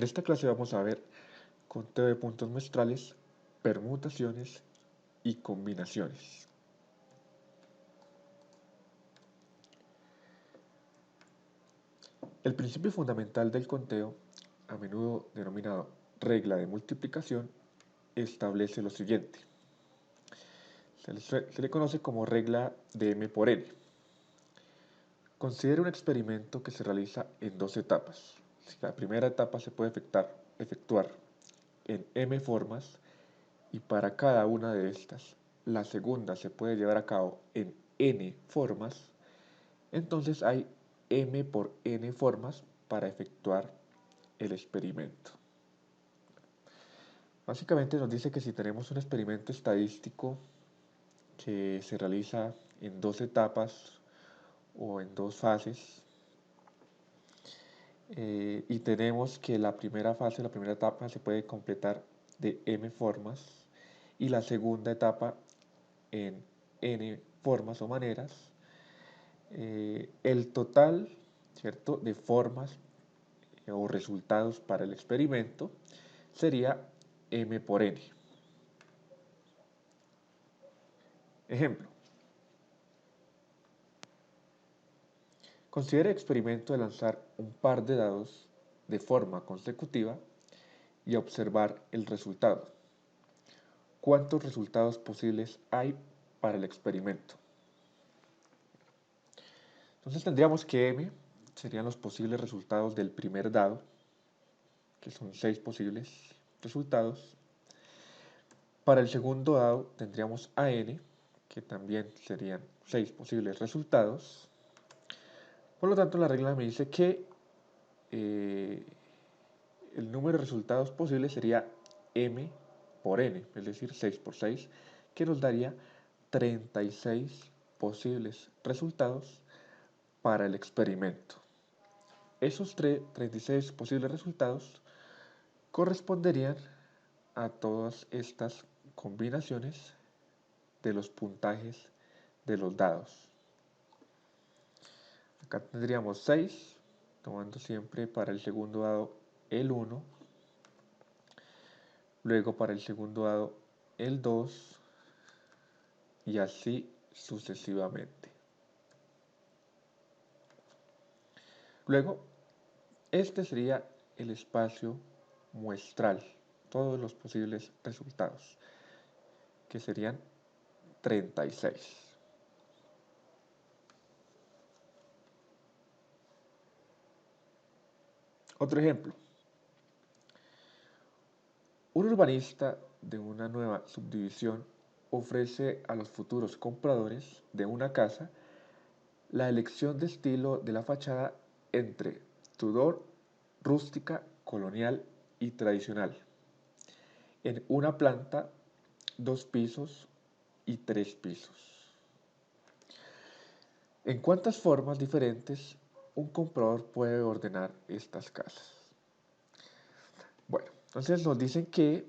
En esta clase vamos a ver conteo de puntos muestrales, permutaciones y combinaciones. El principio fundamental del conteo, a menudo denominado regla de multiplicación, establece lo siguiente. Se le conoce como regla de m por n. Considera un experimento que se realiza en dos etapas. La primera etapa se puede efectuar en m formas y para cada una de estas la segunda se puede llevar a cabo en n formas, entonces hay m por n formas para efectuar el experimento. Básicamente nos dice que si tenemos un experimento estadístico que se realiza en dos etapas o en dos fases, y tenemos que la primera fase, la primera etapa se puede completar de m formas y la segunda etapa en n formas o maneras, el total, ¿cierto?, de formas o resultados para el experimento sería m por n. Ejemplo. Considere el experimento de lanzar un par de dados de forma consecutiva y observar el resultado. ¿Cuántos resultados posibles hay para el experimento? Entonces tendríamos que m serían los posibles resultados del primer dado, que son 6 posibles resultados. Para el segundo dado tendríamos a n, que también serían 6 posibles resultados. Por lo tanto, la regla me dice que el número de resultados posibles sería m por n, es decir, 6 por 6, que nos daría 36 posibles resultados para el experimento. Esos 36 posibles resultados corresponderían a todas estas combinaciones de los puntajes de los dados. Acá tendríamos 6, tomando siempre para el segundo dado el 1, luego para el segundo dado el 2 y así sucesivamente. Luego, este sería el espacio muestral, todos los posibles resultados, que serían 36. Otro ejemplo. Un urbanista de una nueva subdivisión ofrece a los futuros compradores de una casa la elección de estilo de la fachada entre Tudor, rústica, colonial y tradicional, en una planta, 2 pisos y 3 pisos. ¿En cuántas formas diferentes un comprador puede ordenar estas casas? Bueno, entonces nos dicen que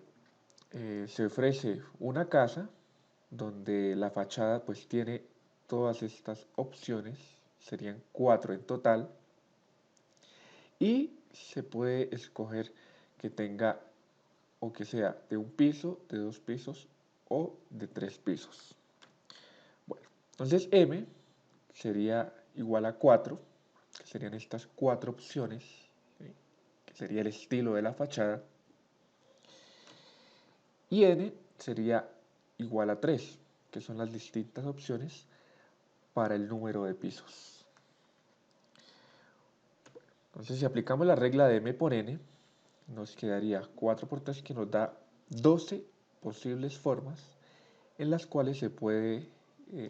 se ofrece una casa donde la fachada pues tiene todas estas opciones, serían 4 en total, y se puede escoger que tenga o que sea de un piso, de 2 pisos o de 3 pisos. Bueno, entonces m sería igual a 4, que serían estas 4 opciones, ¿sí?, que sería el estilo de la fachada, y n sería igual a 3, que son las distintas opciones para el número de pisos. Entonces, si aplicamos la regla de m por n, nos quedaría 4 por 3, que nos da 12 posibles formas en las cuales se puede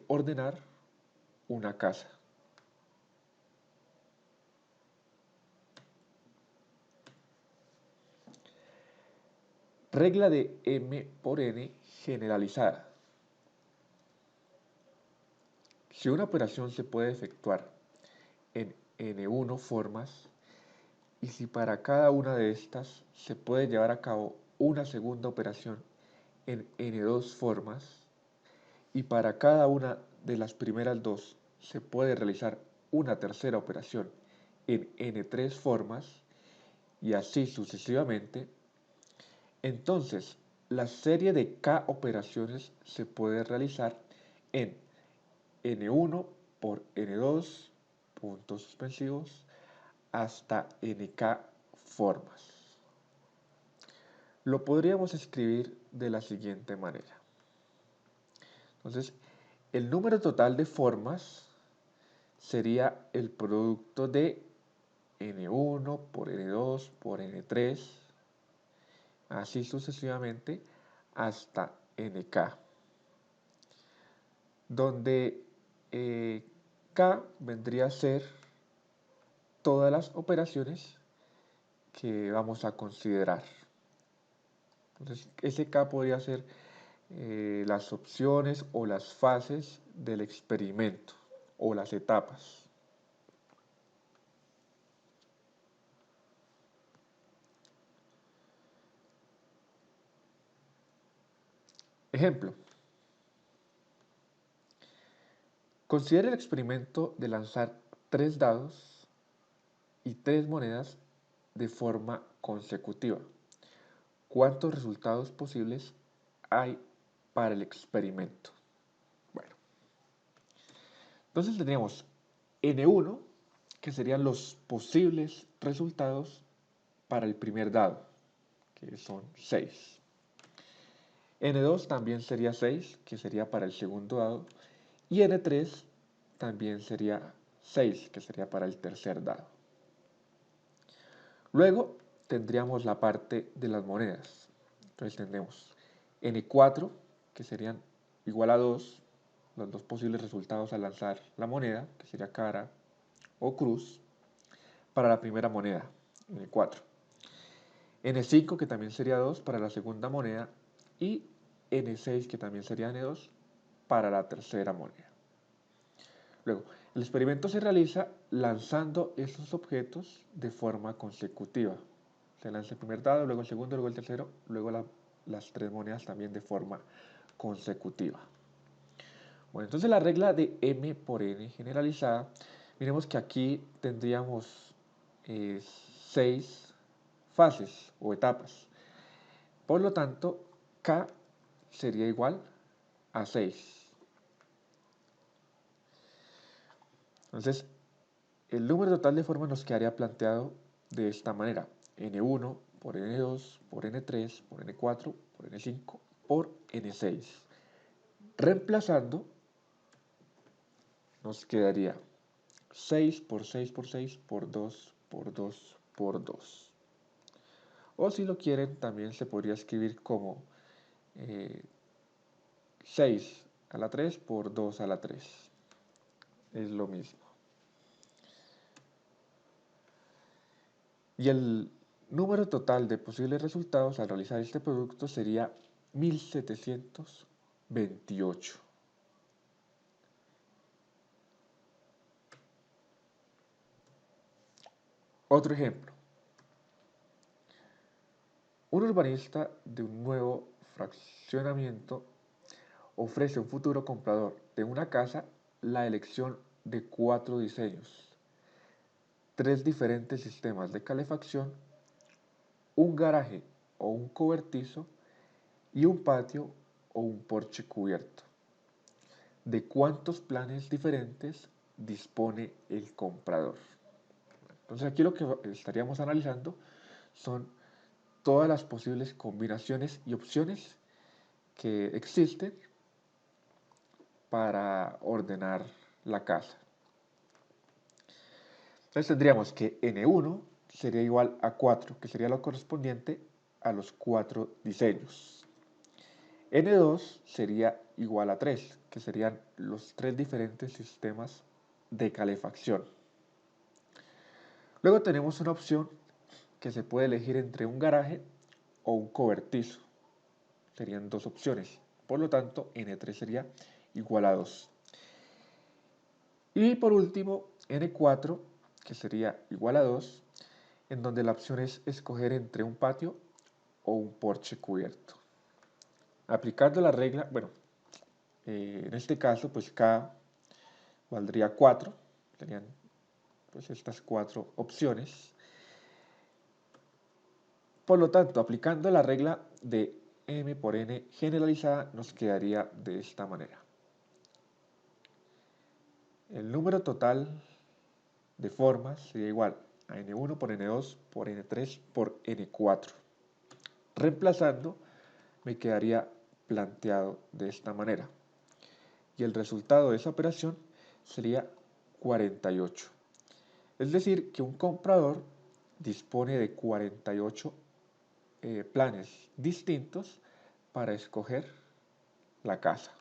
ordenar una casa. Regla de m por n generalizada. Si una operación se puede efectuar en n1 formas, y si para cada una de estas se puede llevar a cabo una segunda operación en n2 formas, y para cada una de las primeras dos se puede realizar una tercera operación en n3 formas, y así sucesivamente, entonces la serie de K operaciones se puede realizar en N1 por N2, puntos suspensivos, hasta NK formas. Lo podríamos escribir de la siguiente manera. Entonces, el número total de formas sería el producto de N1 por N2 por N3, así sucesivamente hasta NK, donde K vendría a ser todas las operaciones que vamos a considerar. Entonces, ese K podría ser las opciones o las fases del experimento o las etapas. Ejemplo. Considere el experimento de lanzar 3 dados y 3 monedas de forma consecutiva. ¿Cuántos resultados posibles hay para el experimento? Bueno, entonces tendríamos N1, que serían los posibles resultados para el primer dado, que son 6. N2 también sería 6, que sería para el segundo dado. Y N3 también sería 6, que sería para el tercer dado. Luego tendríamos la parte de las monedas. Entonces tendremos N4, que serían igual a 2, los dos posibles resultados al lanzar la moneda, que sería cara o cruz, para la primera moneda, N4. N5, que también sería 2 para la segunda moneda, y N6, que también sería N2 para la tercera moneda. Luego, el experimento se realiza lanzando estos objetos de forma consecutiva. Se lanza el primer dado, luego el segundo, luego el tercero, luego las 3 monedas también de forma consecutiva. Bueno, entonces la regla de M por N generalizada, miremos que aquí tendríamos 6 fases o etapas. Por lo tanto, K sería igual a 6. Entonces, el número total de formas nos quedaría planteado de esta manera. N1 por N2 por N3 por N4 por N5 por N6. Reemplazando, nos quedaría 6 por 6 por 6 por 2 por 2 por 2. O si lo quieren, también se podría escribir como 6 a la 3 por 2 a la 3. Es lo mismo. Y el número total de posibles resultados al realizar este producto sería 1728. Otro ejemplo. Un urbanista de un nuevo fraccionamiento ofrece a un futuro comprador de una casa la elección de 4 diseños, 3 diferentes sistemas de calefacción, un garaje o un cobertizo y un patio o un porche cubierto. ¿De cuántos planes diferentes dispone el comprador? Entonces aquí lo que estaríamos analizando son todas las posibles combinaciones y opciones que existen para ordenar la casa. Entonces tendríamos que N1 sería igual a 4, que sería lo correspondiente a los 4 diseños. N2 sería igual a 3, que serían los 3 diferentes sistemas de calefacción. Luego tenemos una opción que se puede elegir entre un garaje o un cobertizo. Serían 2 opciones. Por lo tanto, N3 sería igual a 2. Y por último, N4, que sería igual a 2, en donde la opción es escoger entre un patio o un porche cubierto. Aplicando la regla, bueno, en este caso, pues K valdría 4, serían pues estas 4 opciones. Por lo tanto, aplicando la regla de m por n generalizada, nos quedaría de esta manera. El número total de formas sería igual a n1 por n2 por n3 por n4. Reemplazando, me quedaría planteado de esta manera. Y el resultado de esa operación sería 48. Es decir, que un comprador dispone de 48 planes distintos para escoger la casa.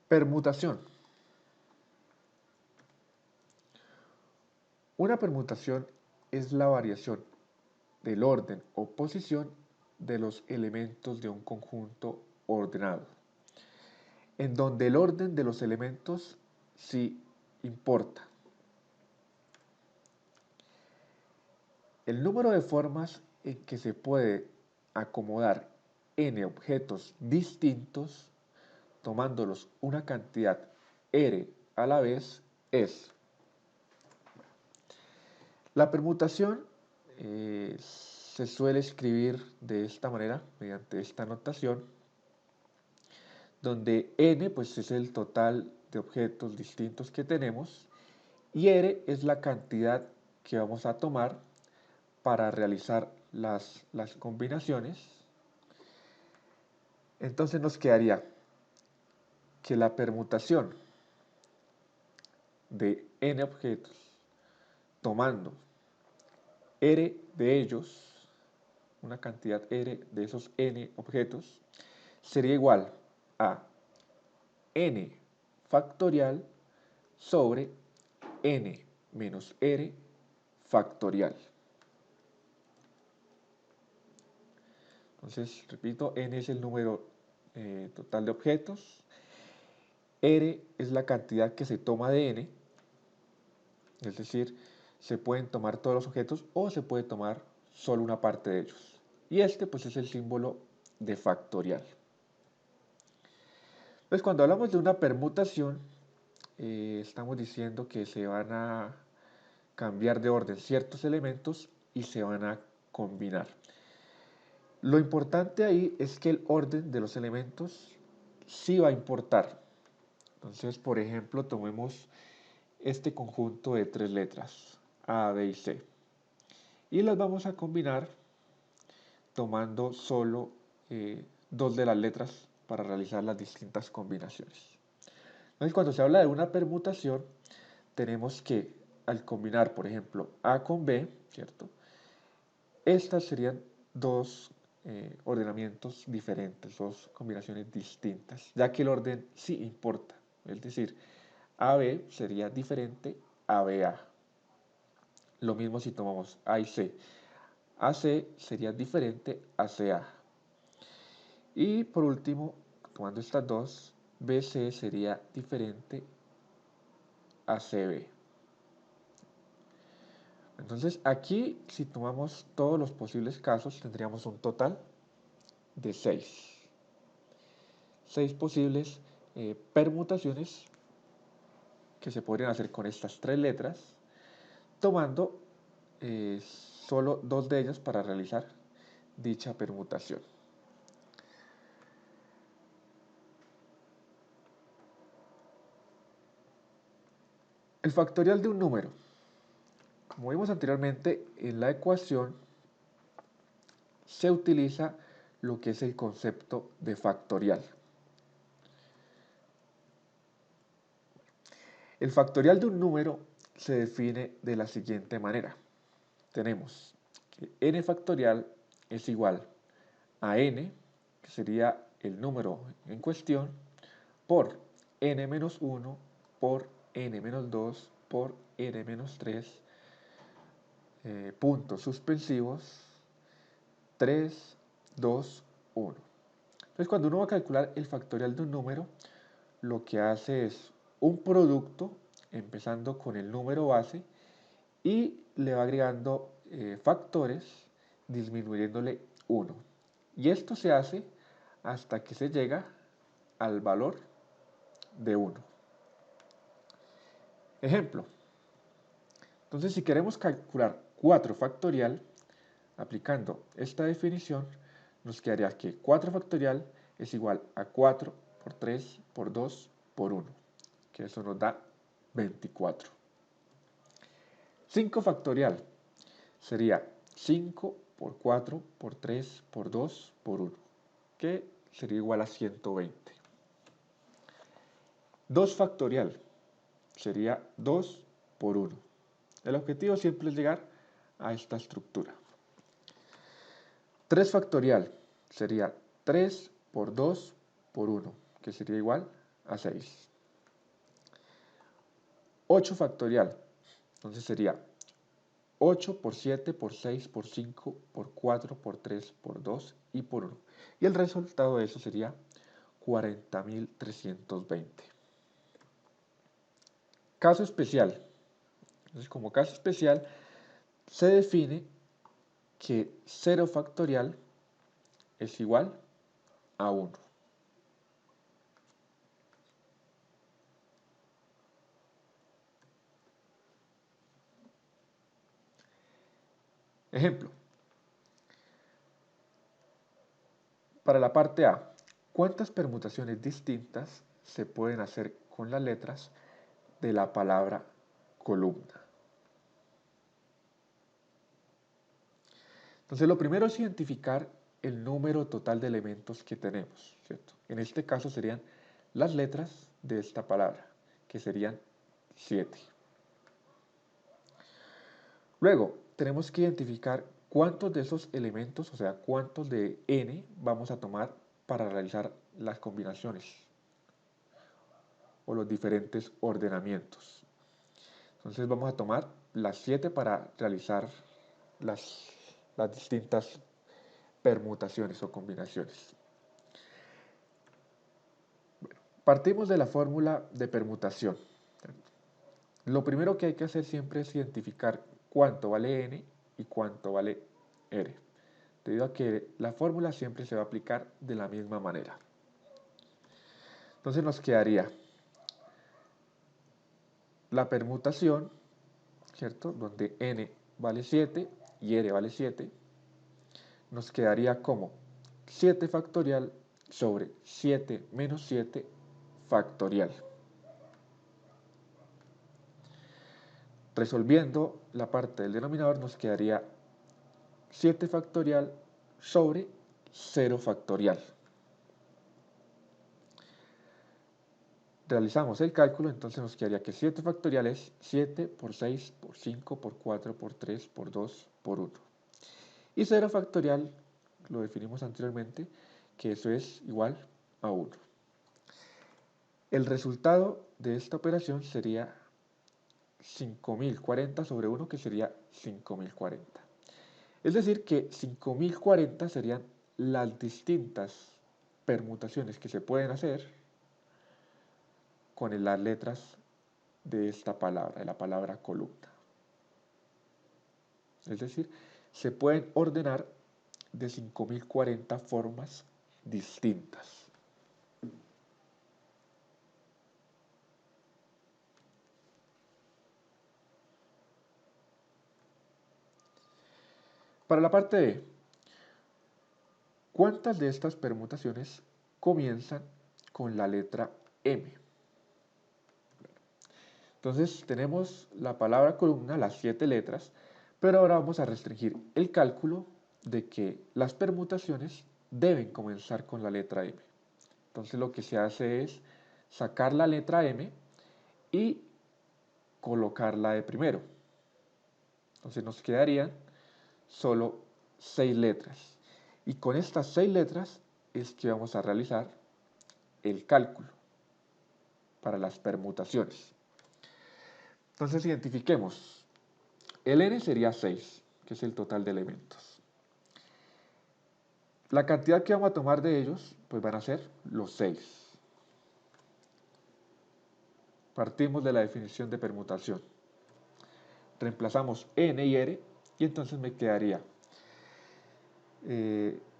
Permutación. Una permutación es la variación del orden o posición de los elementos de un conjunto ordenado, en donde el orden de los elementos sí importa. El número de formas en que se puede acomodar n objetos distintos, tomándolos una cantidad r a la vez, es la permutación. Se suele escribir de esta manera, mediante esta notación, donde n pues, es el total de objetos distintos que tenemos y r es la cantidad que vamos a tomar para realizar las combinaciones. Entonces nos quedaría que la permutación de n objetos, tomando r de ellos, una cantidad r de esos n objetos, sería igual a n factorial sobre n menos r factorial. Entonces, repito, n es el número total de objetos, r es la cantidad que se toma de n, es decir, se pueden tomar todos los objetos o se puede tomar solo una parte de ellos. Y este pues es el símbolo de factorial. Entonces, cuando hablamos de una permutación, estamos diciendo que se van a cambiar de orden ciertos elementos y se van a combinar. Lo importante ahí es que el orden de los elementos sí va a importar. Entonces, por ejemplo, tomemos este conjunto de tres letras, A, B y C, y las vamos a combinar tomando solo dos de las letras para realizar las distintas combinaciones. Entonces, cuando se habla de una permutación, tenemos que, al combinar, por ejemplo, A con B, ¿cierto? Estas serían dos ordenamientos diferentes, dos combinaciones distintas, ya que el orden sí importa. Es decir, AB sería diferente a BA. Lo mismo si tomamos A y C. AC sería diferente a CA. Y por último, tomando estas dos, BC sería diferente a CB. Entonces aquí, si tomamos todos los posibles casos, tendríamos un total de 6. 6 posibles permutaciones que se podrían hacer con estas tres letras, tomando solo dos de ellas para realizar dicha permutación. El factorial de un número. Como vimos anteriormente, en la ecuación se utiliza lo que es el concepto de factorial. El factorial de un número se define de la siguiente manera. Tenemos que n factorial es igual a n, que sería el número en cuestión, por n menos 1, por n menos 2, por n menos 3, puntos suspensivos, 3, 2, 1. Entonces, cuando uno va a calcular el factorial de un número, lo que hace es un producto, empezando con el número base, y le va agregando factores, disminuyéndole 1. Y esto se hace hasta que se llega al valor de 1. Ejemplo, Entonces, si queremos calcular 4 factorial, aplicando esta definición, nos quedaría que 4 factorial es igual a 4 por 3 por 2 por 1, que eso nos da 24. 5 factorial sería 5 por 4 por 3 por 2 por 1, que sería igual a 120. 2 factorial sería 2 por 1. El objetivo siempre es llegar a esta estructura. 3 factorial sería 3 por 2 por 1, que sería igual a 6. 8 factorial, entonces sería 8 por 7 por 6 por 5 por 4 por 3 por 2 y por 1. Y el resultado de eso sería 40.320. Caso especial. Entonces, como caso especial, se define que 0 factorial es igual a 1. Ejemplo. Para la parte A, ¿cuántas permutaciones distintas se pueden hacer con las letras de la palabra columna? Entonces, lo primero es identificar el número total de elementos que tenemos, ¿cierto? En este caso serían las letras de esta palabra, que serían 7. Luego, tenemos que identificar cuántos de esos elementos, o sea, cuántos de n vamos a tomar para realizar las combinaciones o los diferentes ordenamientos. Entonces vamos a tomar las 7 para realizar las distintas permutaciones o combinaciones. Partimos de la fórmula de permutación. Lo primero que hay que hacer siempre es identificar cuánto vale n y cuánto vale r, debido a que la fórmula siempre se va a aplicar de la misma manera. Entonces nos quedaría la permutación, ¿cierto? Donde n vale 7 y r vale 7, nos quedaría como 7 factorial sobre 7 menos 7 factorial. Resolviendo la parte del denominador nos quedaría 7 factorial sobre 0 factorial. Realizamos el cálculo, entonces nos quedaría que 7 factorial es 7 por 6 por 5 por 4 por 3 por 2 por 1. Y 0 factorial, lo definimos anteriormente, que eso es igual a 1. El resultado de esta operación sería 5040 sobre 1, que sería 5040. Es decir, que 5040 serían las distintas permutaciones que se pueden hacer con las letras de esta palabra, de la palabra columna. Es decir, se pueden ordenar de 5040 formas distintas. Para la parte B, ¿cuántas de estas permutaciones comienzan con la letra M? Entonces tenemos la palabra columna, las 7 letras, pero ahora vamos a restringir el cálculo de que las permutaciones deben comenzar con la letra M. Entonces lo que se hace es sacar la letra M y colocarla de primero. Entonces nos quedarían solo 6 letras. Y con estas 6 letras es que vamos a realizar el cálculo para las permutaciones. Entonces identifiquemos. El n sería 6, que es el total de elementos. La cantidad que vamos a tomar de ellos, pues van a ser los 6. Partimos de la definición de permutación. Reemplazamos n y r y entonces me quedaría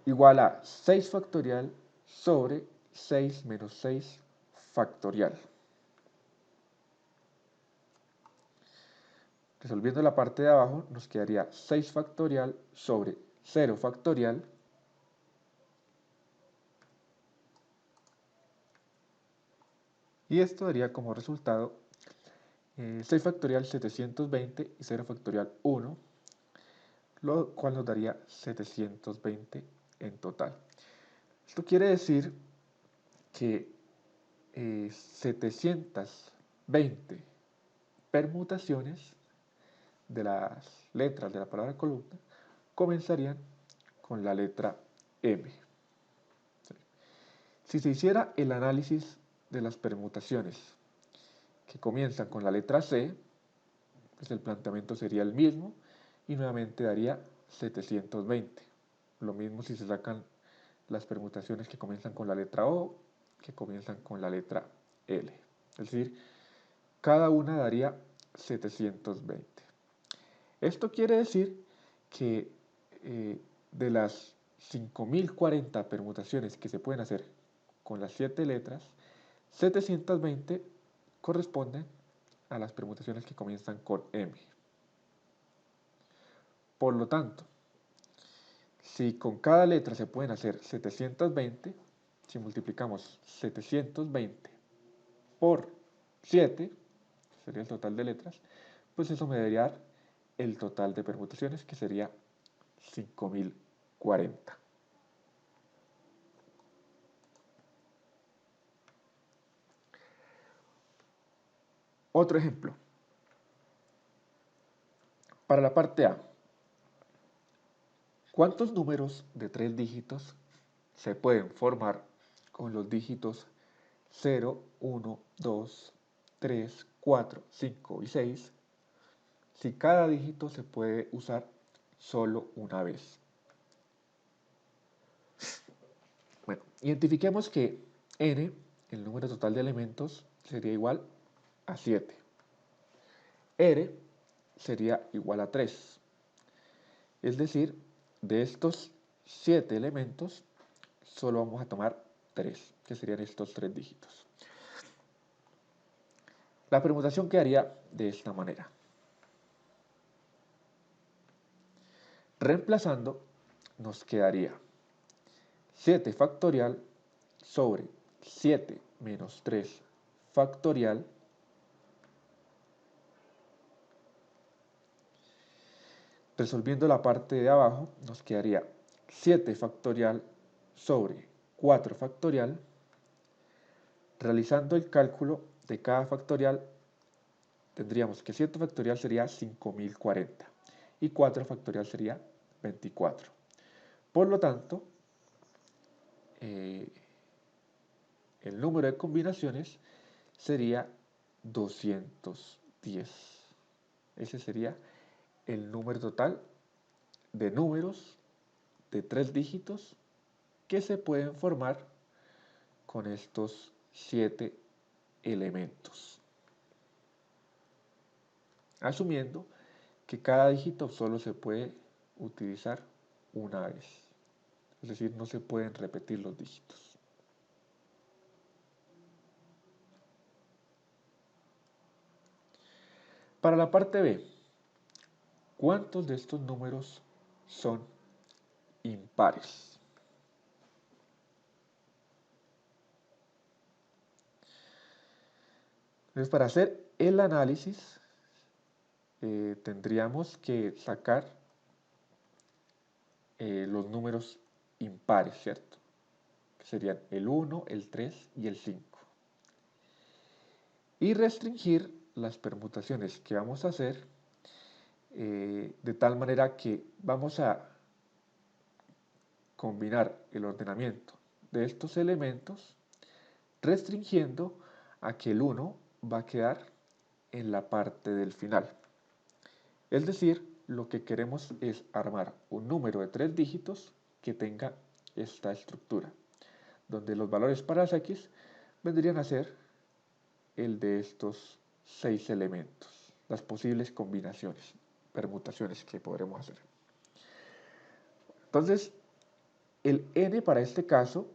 igual a 6 factorial sobre 6 menos 6 factorial. Resolviendo la parte de abajo nos quedaría 6 factorial sobre 0 factorial y esto daría como resultado 6 factorial 720 y 0 factorial 1, lo cual nos daría 720 en total. Esto quiere decir que 720 permutaciones de las letras de la palabra columna comenzarían con la letra M. Si se hiciera el análisis de las permutaciones que comienzan con la letra C, pues el planteamiento sería el mismo y nuevamente daría 720. Lo mismo si se sacan las permutaciones que comienzan con la letra O, que comienzan con la letra L. Es decir, cada una daría 720. Esto quiere decir que de las 5040 permutaciones que se pueden hacer con las 7 letras, 720 corresponden a las permutaciones que comienzan con M. Por lo tanto, si con cada letra se pueden hacer 720, si multiplicamos 720 por 7, sería el total de letras, pues eso me daría el total de permutaciones, que sería 5040. Otro ejemplo. Para la parte A, ¿cuántos números de 3 dígitos se pueden formar con los dígitos 0, 1, 2, 3, 4, 5 y 6 si cada dígito se puede usar solo una vez? Bueno, identifiquemos que n, el número total de elementos, sería igual a 7. R sería igual a 3. Es decir, de estos 7 elementos, solo vamos a tomar 3, que serían estos 3 dígitos. La permutación quedaría de esta manera. Reemplazando, nos quedaría 7 factorial sobre 7 menos 3 factorial resolviendo la parte de abajo nos quedaría 7 factorial sobre 4 factorial. Realizando el cálculo de cada factorial tendríamos que 7 factorial sería 5040 y 4 factorial sería 24. Por lo tanto, el número de combinaciones sería 210. Ese sería el número total de números de 3 dígitos que se pueden formar con estos 7 elementos. Asumiendo que cada dígito solo se puede utilizar una vez. Es decir, no se pueden repetir los dígitos. Para la parte B, ¿cuántos de estos números son impares? Entonces, para hacer el análisis, tendríamos que sacar los números impares, ¿cierto? Que serían el 1, el 3 y el 5. Y restringir las permutaciones que vamos a hacer de tal manera que vamos a combinar el ordenamiento de estos elementos restringiendo a que el 1 va a quedar en la parte del final. Es decir, lo que queremos es armar un número de 3 dígitos que tenga esta estructura, donde los valores para las x vendrían a ser el de estos 6 elementos, las posibles combinaciones, permutaciones que podremos hacer. Entonces, el n para este caso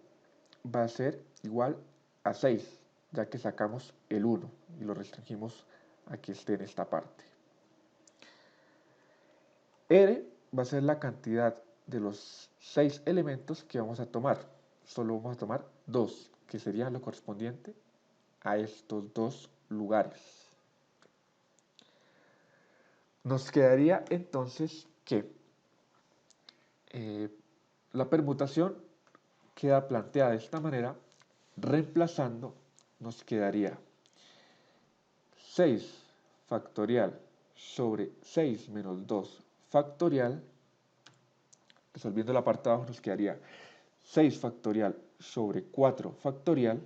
va a ser igual a 6, ya que sacamos el 1 y lo restringimos a que esté en esta parte. R va a ser la cantidad de los 6 elementos que vamos a tomar. Solo vamos a tomar 2, que sería lo correspondiente a estos dos lugares. Nos quedaría entonces que la permutación queda planteada de esta manera, reemplazando nos quedaría 6 factorial sobre 6 menos 2 factorial. Resolviendo la parte de abajo nos quedaría 6 factorial sobre 4 factorial.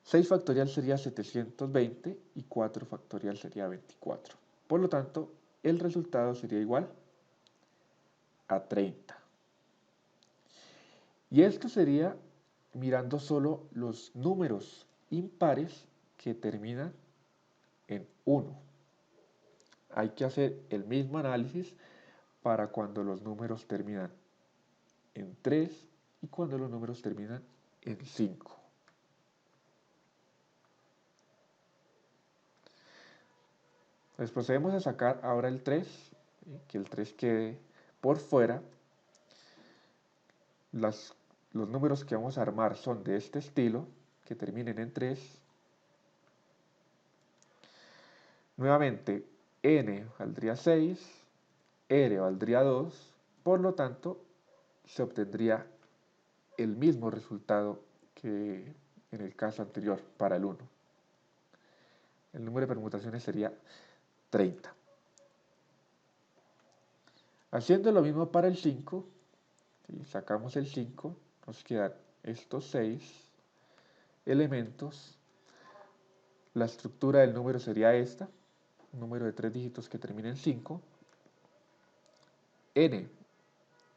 6 factorial sería 720 y 4 factorial sería 24. Por lo tanto, el resultado sería igual a 30. Y esto sería mirando solo los números impares que terminan en 1. Hay que hacer el mismo análisis para cuando los números terminan en 3 y cuando los números terminan en 5. Pues procedemos a sacar ahora el 3, que el 3 quede por fuera. Los números que vamos a armar son de este estilo, que terminen en 3. Nuevamente, n valdría 6, r valdría 2, por lo tanto, se obtendría el mismo resultado que en el caso anterior para el 1. El número de permutaciones sería 30. Haciendo lo mismo para el 5, si sacamos el 5, nos quedan estos 6 elementos. La estructura del número sería esta, un número de 3 dígitos que termina en 5. N,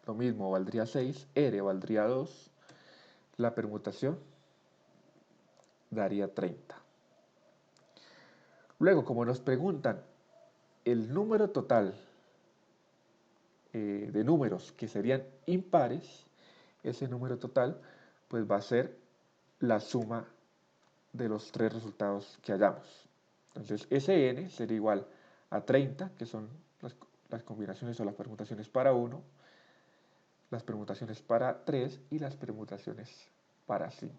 lo mismo, valdría 6, R valdría 2, la permutación daría 30. Luego, como nos preguntan el número total de números que serían impares, ese número total pues va a ser la suma de los 3 resultados que hayamos. Entonces, Sn sería igual a 30, que son las combinaciones o las permutaciones para 1, las permutaciones para 3 y las permutaciones para 5.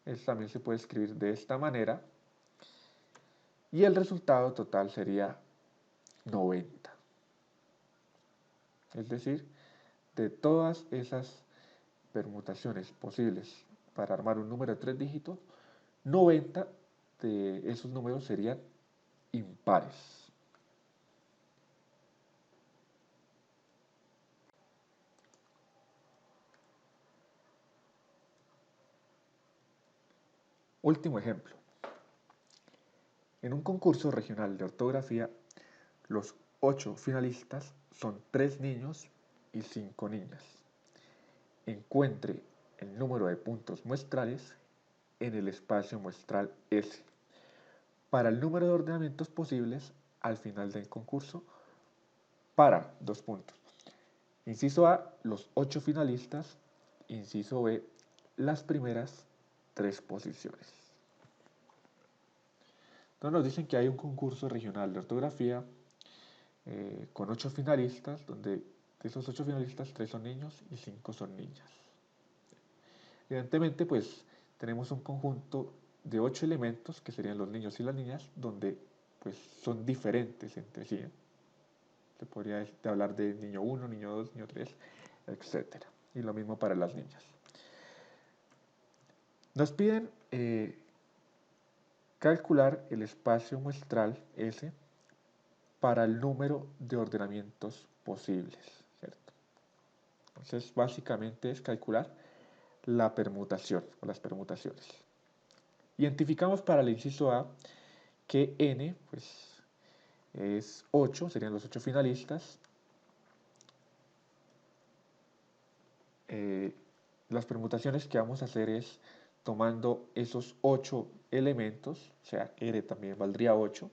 Esto también se puede escribir de esta manera. Y el resultado total sería 90. Es decir, de todas esas permutaciones posibles para armar un número de 3 dígitos, 90 de esos números serían impares. Último ejemplo. En un concurso regional de ortografía, los 8 finalistas son 3 niños y 5 niñas. Encuentre el número de puntos muestrales en el espacio muestral S. Para el número de ordenamientos posibles al final del concurso, para 2 puntos. Inciso A, los 8 finalistas. Inciso B, las primeras 3 posiciones. Entonces nos dicen que hay un concurso regional de ortografía con 8 finalistas, donde de esos 8 finalistas 3 son niños y 5 son niñas. Evidentemente, pues tenemos un conjunto de 8 elementos, que serían los niños y las niñas, donde pues son diferentes entre sí. Se podría hablar de niño 1, niño 2, niño 3, etc. Y lo mismo para las niñas. Nos piden calcular el espacio muestral S para el número de ordenamientos posibles, ¿cierto? Entonces, básicamente es calcular la permutación o las permutaciones. Identificamos para el inciso A que n pues, es 8, serían los 8 finalistas. Las permutaciones que vamos a hacer es tomando esos 8 elementos, o sea, r también valdría 8,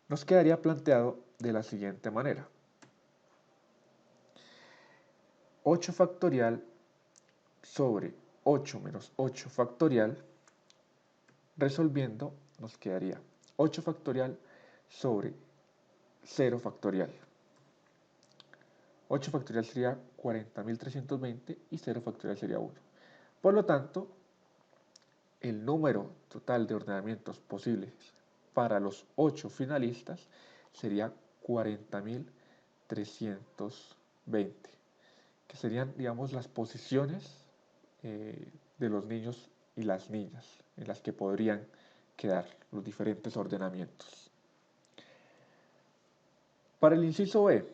nos quedaría planteado de la siguiente manera. 8 factorial sobre 8 menos 8 factorial, resolviendo nos quedaría 8 factorial sobre 0 factorial. 8 factorial sería 40.320 y 0 factorial sería 1. Por lo tanto, el número total de ordenamientos posibles para los 8 finalistas sería 40.320, que serían, digamos, las posiciones de los niños y las niñas en las que podrían quedar los diferentes ordenamientos. Para el inciso B,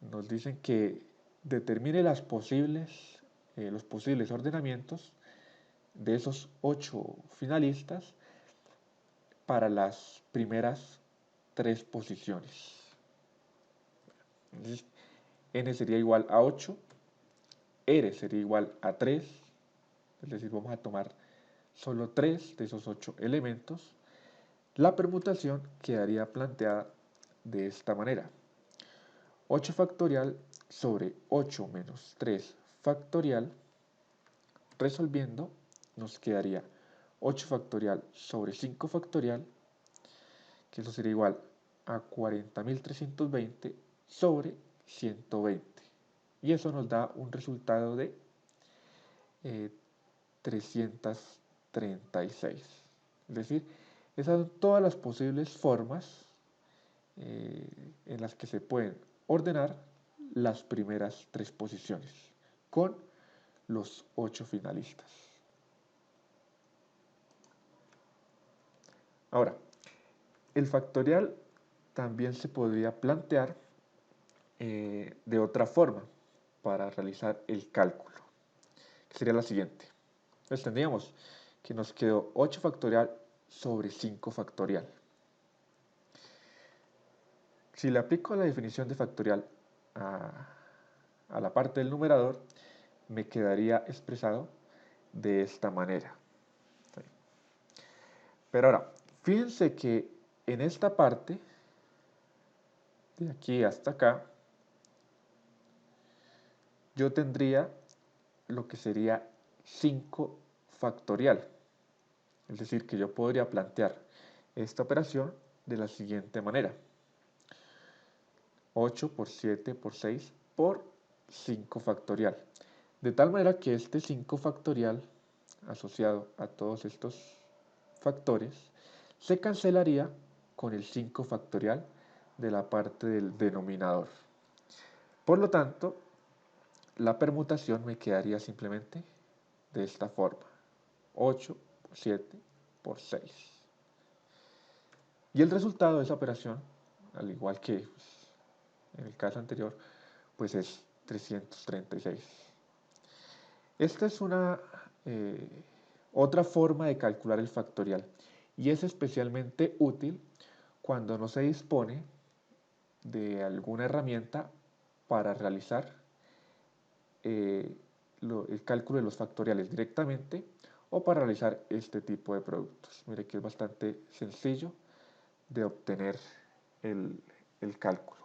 nos dicen que determine los posibles ordenamientos de esos 8 finalistas para las primeras 3 posiciones. Entonces, n sería igual a 8, r sería igual a 3, es decir, vamos a tomar solo 3 de esos 8 elementos. La permutación quedaría planteada de esta manera: 8 factorial sobre 8 menos 3 factorial, resolviendo nos quedaría 8 factorial sobre 5 factorial, que eso sería igual a 40.320 sobre 120. Y eso nos da un resultado de 336. Es decir, esas son todas las posibles formas en las que se pueden ordenar las primeras 3 posiciones con los 8 finalistas. Ahora, el factorial también se podría plantear de otra forma para realizar el cálculo, que sería la siguiente. Entonces tendríamos que nos quedó 8 factorial sobre 5 factorial. Si le aplico la definición de factorial a la parte del numerador, me quedaría expresado de esta manera. Pero ahora, fíjense que en esta parte, de aquí hasta acá, yo tendría lo que sería 5 factorial. Es decir, que yo podría plantear esta operación de la siguiente manera: 8 por 7 por 6 por 5 factorial. De tal manera que este 5 factorial asociado a todos estos factores se cancelaría con el 5 factorial de la parte del denominador. Por lo tanto, la permutación me quedaría simplemente de esta forma: 8 por 7 por 6. Y el resultado de esa operación, al igual que en el caso anterior, pues es 336. Esta es una otra forma de calcular el factorial, y es especialmente útil cuando no se dispone de alguna herramienta para realizar el cálculo de los factoriales directamente, o para realizar este tipo de productos. Mire que es bastante sencillo de obtener el cálculo.